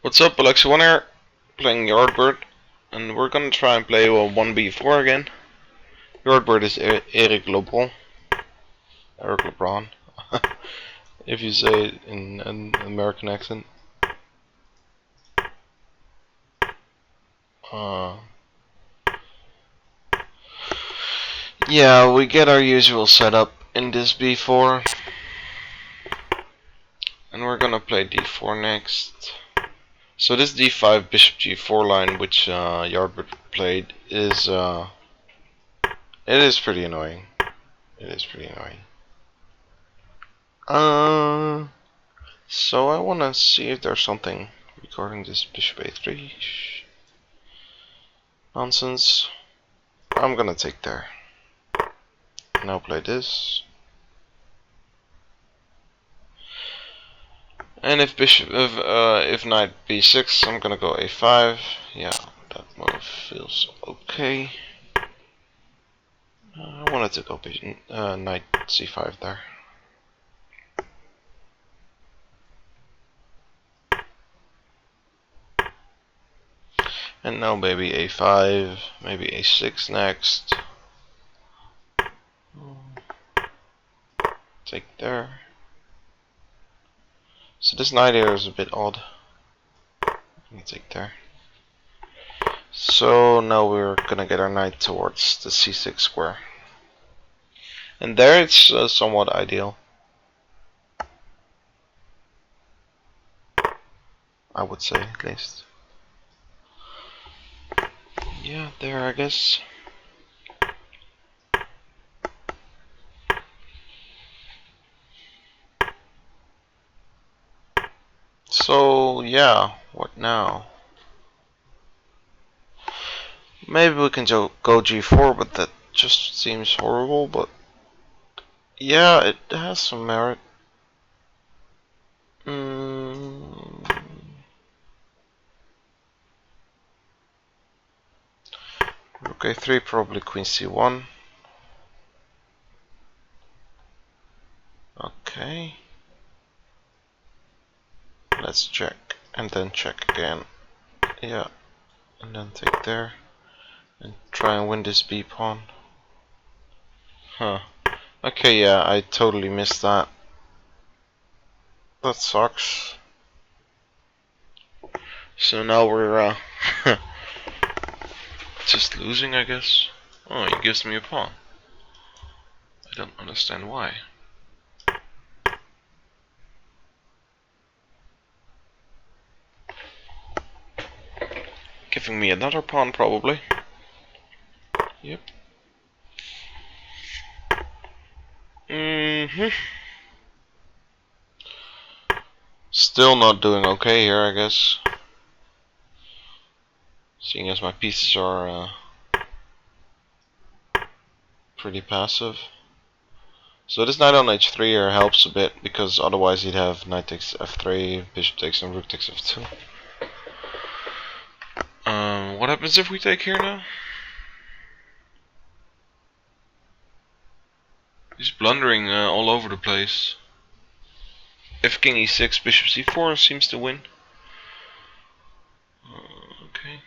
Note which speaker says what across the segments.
Speaker 1: What's up, alexy1 here, playing YARDBIRD, and we're gonna try and play 1b4 again. YARDBIRD is Eric Lobron. Eric Lobron, if you say it in an American accent. Yeah, we get our usual setup in this b4, and we're gonna play d4 next. So this d5 bishop g4 line, which YARDBIRD played, is it is pretty annoying. It is pretty annoying. So I wanna see if there's something regarding this bishop a3 nonsense. I'm gonna take there. Now play this. And if if knight b6, I'm gonna go a5. Yeah, that move feels okay. I wanted to go knight c5 there. And now maybe a5, maybe a6 next. Take there. So this knight here is a bit odd. I'm gonna take there. So now we're gonna get our knight towards the c6 square. And there it's somewhat ideal, I would say, at least. Yeah, there I guess. So yeah, what now? Maybe we can go g4, but that just seems horrible. But yeah, it has some merit. Rook a3, probably queen c1. Okay. Let's check, and then check again. Yeah, and then take there, and try and win this b pawn. Huh. Okay, yeah, I totally missed that. That sucks. So now we're just losing, I guess. Oh, he gives me a pawn. I don't understand why. Giving me another pawn, probably. Yep. Still not doing okay here, I guess. Seeing as my pieces are pretty passive. So this knight on h3 here helps a bit, because otherwise he'd have knight takes f3, bishop takes, and rook takes f2. What happens if we take here now? He's blundering all over the place. If king e6, bishop c4 seems to win. Okay.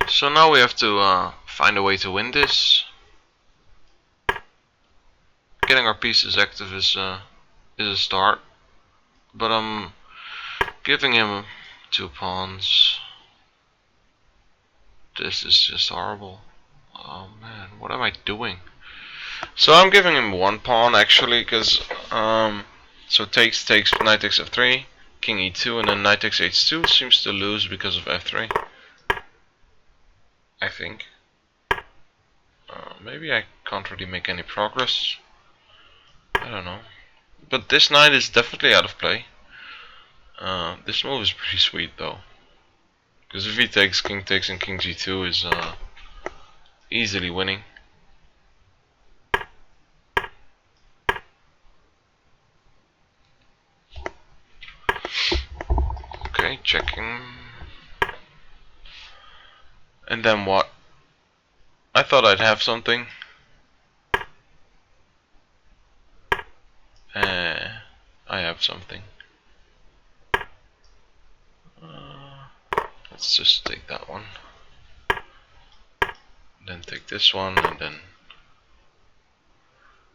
Speaker 1: So now we have to find a way to win this. Getting our pieces active is a start, but I'm giving him 2 pawns. This is just horrible. Oh man, what am I doing? So I'm giving him 1 pawn actually, because so takes knight takes f3, king e2, and then knight takes h2 seems to lose because of f3. I think. Maybe I can't really make any progress. I don't know. But this knight is definitely out of play. This move is pretty sweet though. Because if he takes and king g2 is easily winning. Okay, checking. And then what? I thought I'd have something. I have something. Let's just take that one. Then take this one, and then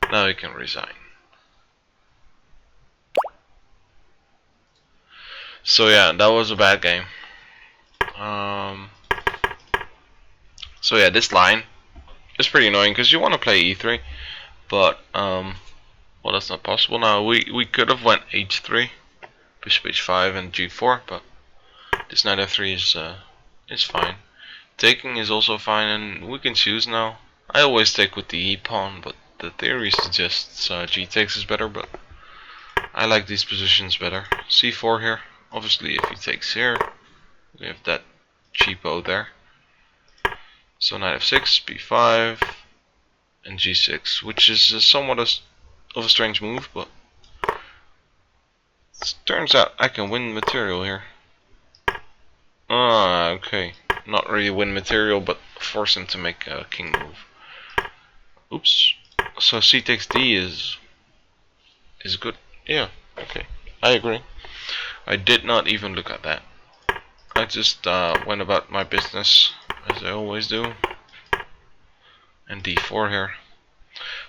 Speaker 1: now you can resign. So yeah, that was a bad game. So yeah, this line is pretty annoying because you want to play e3, but well, that's not possible now. We could have went h3, bishop h5, and g4, but this knight f3 is fine. Taking is also fine, and we can choose now. I always take with the e pawn, but the theory suggests g takes is better, but I like these positions better. c4 here. Obviously, if he takes here, we have that cheapo there. So knight f6, b5, and g6, which is somewhat of a strange move, but it turns out I can win material here. Ah, okay. Not really win material, but force him to make a king move. Oops. So c takes d is good. Yeah, okay. I agree. I did not even look at that. I just went about my business, as I always do. And d4 here.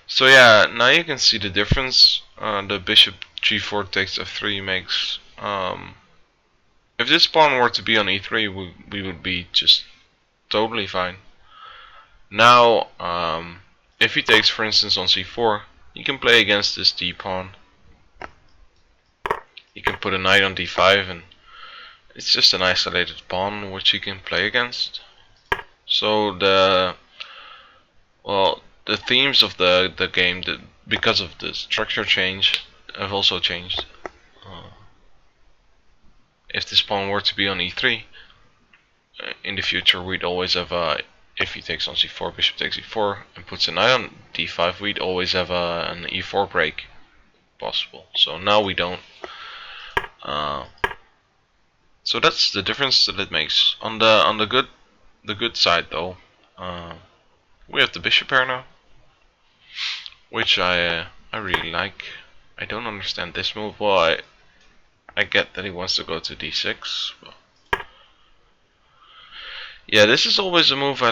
Speaker 1: So yeah, now you can see the difference. The bishop g4 takes f3 makes... if this pawn were to be on e3, we would be just totally fine. Now, if he takes, for instance, on c4, you can play against this d pawn. You can put a knight on d5, and it's just an isolated pawn which you can play against. So the themes of the game, because of the structure change, have also changed. If this pawn were to be on e3, in the future we'd always have if he takes on c4, bishop takes e4, and puts a knight on d5, we'd always have an e4 break possible. So now we don't. So that's the difference that it makes. On the good side though, we have the bishop pair now, which I really like. I don't understand this move. Well, I get that he wants to go to d6, but yeah, this is always a move I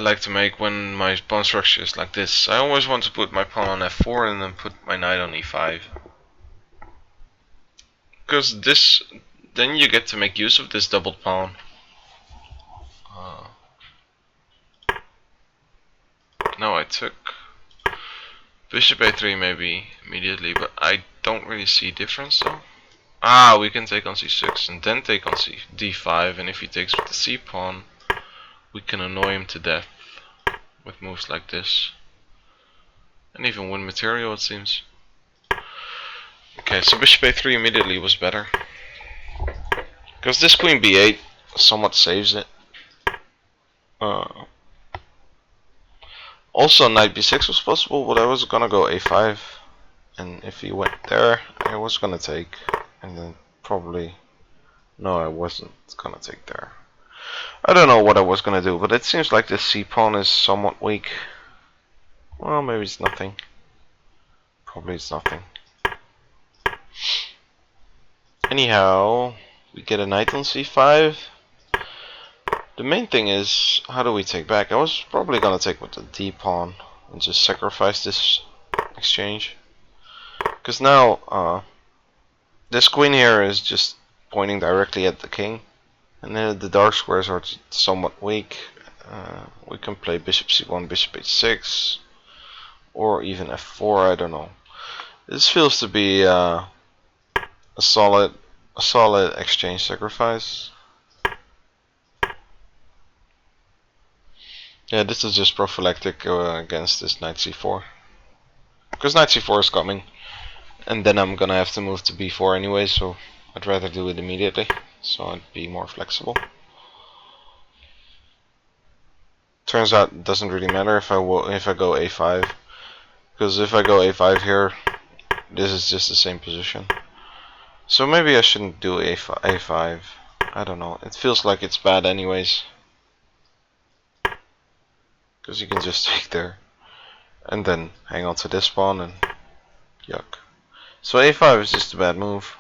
Speaker 1: like to make when my pawn structure is like this. I always want to put my pawn on f4 and then put my knight on e5. Because then you get to make use of this doubled pawn. Now I took bishop a3 maybe immediately, but I don't really see difference though. Ah, we can take on c6 and then take on d5, and if he takes with the c pawn, we can annoy him to death with moves like this. And even win material, it seems. Okay, so bishop a3 immediately was better. Because this queen b8 somewhat saves it. Also, knight b6 was possible, but I was gonna go a5. And if he went there, I was gonna take. And then probably... No, I wasn't gonna take there. I don't know what I was gonna do, but it seems like this c pawn is somewhat weak. Well, maybe it's nothing. Probably it's nothing. Anyhow, we get a knight on c5. The main thing is, how do we take back? I was probably gonna take with the d pawn and just sacrifice this exchange. Because now, this queen here is just pointing directly at the king. And then the dark squares are somewhat weak. We can play bishop c1, bishop h6, or even f4. I don't know. This feels to be a solid exchange sacrifice. Yeah, this is just prophylactic against this knight c4, because knight c4 is coming, and then I'm gonna have to move to b4 anyway. So I'd rather do it immediately, so I'd be more flexible. Turns out it doesn't really matter if I go a5, because if I go a5 here, this is just the same position. So maybe I shouldn't do a5. I don't know. It feels like it's bad anyways, because you can just take there and then hang on to this pawn and yuck. So a5 is just a bad move.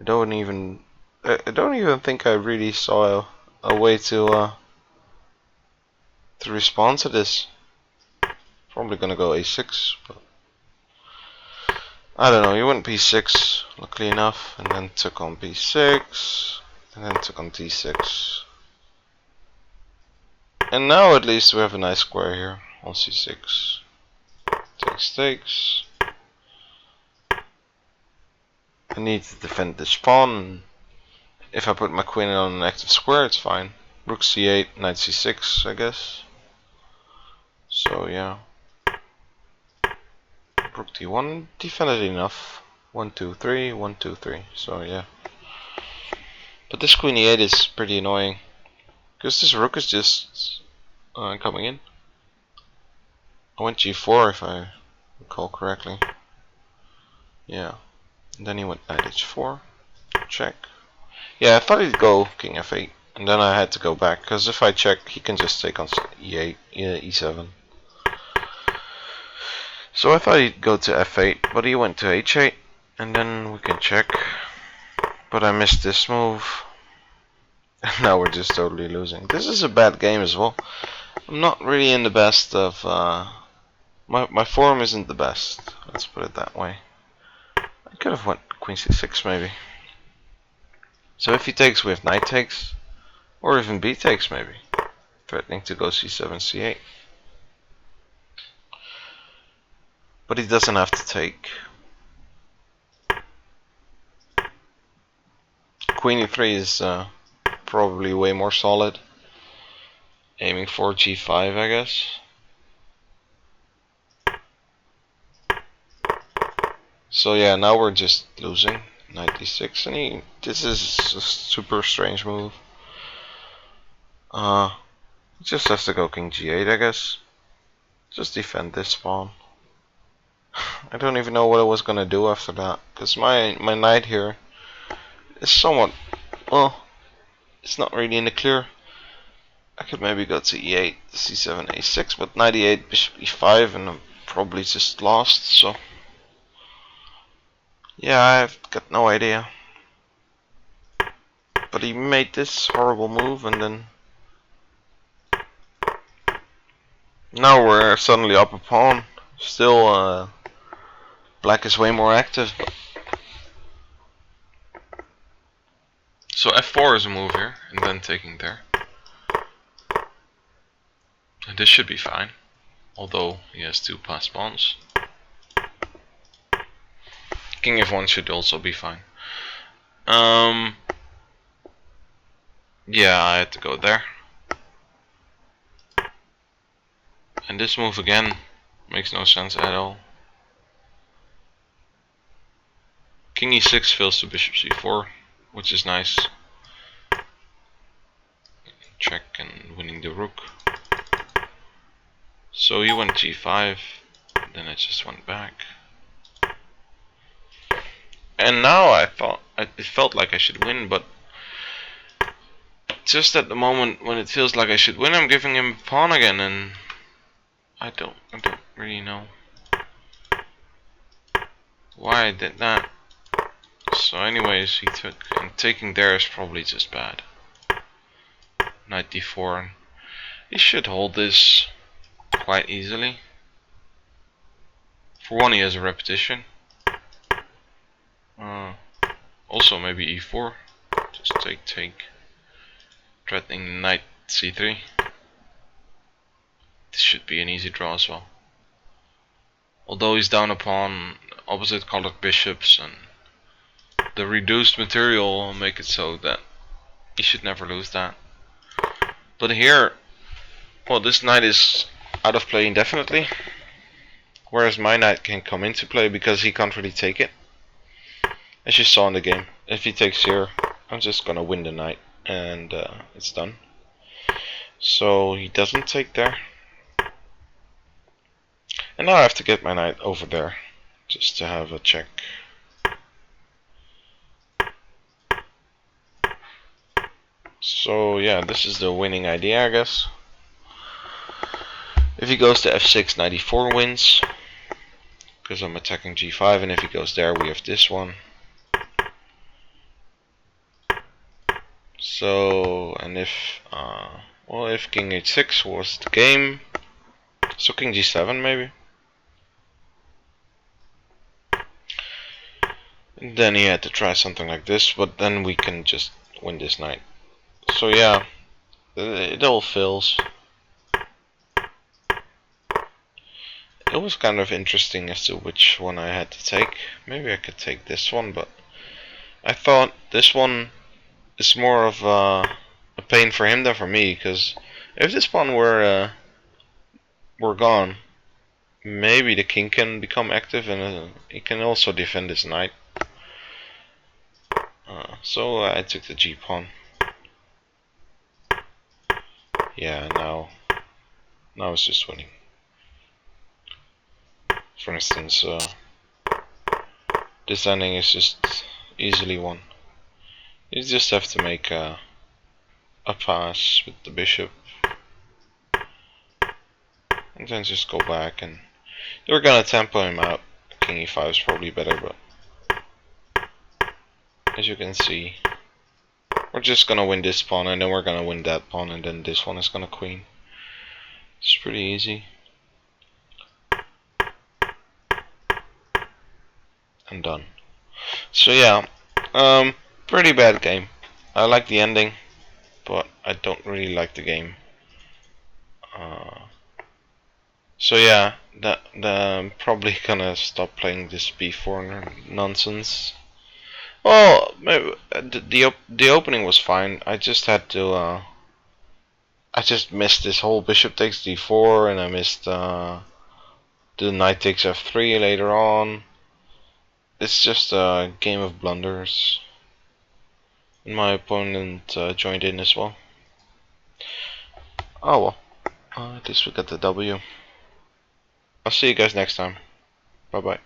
Speaker 1: I don't even think I really saw a way to respond to this. Probably gonna go a6, but I don't know. He went b6, luckily enough, and then took on b6, and then took on d6. And now at least we have a nice square here on c6. Takes. I need to defend this pawn. If I put my queen on an active square, it's fine. Rook c8, knight c6, I guess. So yeah. Rook d1, defended enough. 1, 2, 3, 1, 2, 3. So yeah. But this queen e8 is pretty annoying. Because this rook is just coming in. I went g4 if I recall correctly. Yeah. And then he went knight h4. Check. Yeah, I thought he'd go king f8. And then I had to go back. Because if I check, he can just take on e8, e7. So I thought he'd go to f8. But he went to h8. And then we can check. But I missed this move. And now we're just totally losing. This is a bad game as well. I'm not really in the best of... My form isn't the best. Let's put it that way. I could have went queen c6 maybe. So if he takes, we have knight takes. Or even b takes maybe. Threatening to go c7, c8. But he doesn't have to take. Queen e3 is probably way more solid. Aiming for g5, I guess. So yeah, now we're just losing. Knight d6, and this is a super strange move. Just has to go king g8, I guess. Just defend this pawn. I don't even know what I was gonna do after that, because my knight here is somewhat, well, it's not really in the clear. I could maybe go to e8, c7, a6, but knight e8, bishop e5, and I'm probably just lost. So yeah, I've got no idea. But he made this horrible move, and then now we're suddenly up a pawn. Still, black is way more active. So f4 is a move here, and then taking there. And this should be fine, although he has 2 passed pawns. King f1 should also be fine. Yeah, I had to go there. And this move again makes no sense at all. King e6 fails to bishop c4, which is nice. Check and winning the rook. So he went g5, then I just went back. And now I thought it felt like I should win, but just at the moment when it feels like I should win, I'm giving him a pawn again, and I don't really know why I did that. So anyways, he took, and taking there is probably just bad. Knight d4, and he should hold this quite easily. For one, he has a repetition. Also maybe e4, just take, threatening knight c3. This should be an easy draw as well. Although he's down a pawn, opposite colored bishops, and the reduced material will make it so that he should never lose that. But here, well, this knight is out of play indefinitely, whereas my knight can come into play because he can't really take it. As you saw in the game, if he takes here, I'm just gonna win the knight, and it's done. So he doesn't take there. And now I have to get my knight over there, just to have a check. So yeah, this is the winning idea, I guess. If he goes to f6, knight e4 wins, because I'm attacking g5, and if he goes there, we have this one. So, and if well, if king h6 was the game, so king g7 maybe. And then he had to try something like this, but then we can just win this knight. So yeah, it all fails. It was kind of interesting as to which one I had to take. Maybe I could take this one, but I thought this one is more of a pain for him than for me, because if this pawn were gone, maybe the king can become active, and he can also defend his knight. So I took the g pawn. Yeah, now it's just winning. For instance, this ending is just easily won. You just have to make a pass with the bishop, and then just go back, and they're gonna tempo him out. King e5 is probably better, but as you can see, we're just gonna win this pawn, and then we're gonna win that pawn, and then this one is gonna queen. It's pretty easy. And done. So yeah, pretty bad game. I like the ending, but I don't really like the game. So yeah, I'm probably gonna stop playing this b4 nonsense. Well, maybe, the opening was fine. I just had to. I just missed this whole bishop takes d4, and I missed the knight takes f3 later on. It's just a game of blunders. And my opponent joined in as well. Oh well, at least we got the W. I'll see you guys next time. Bye bye.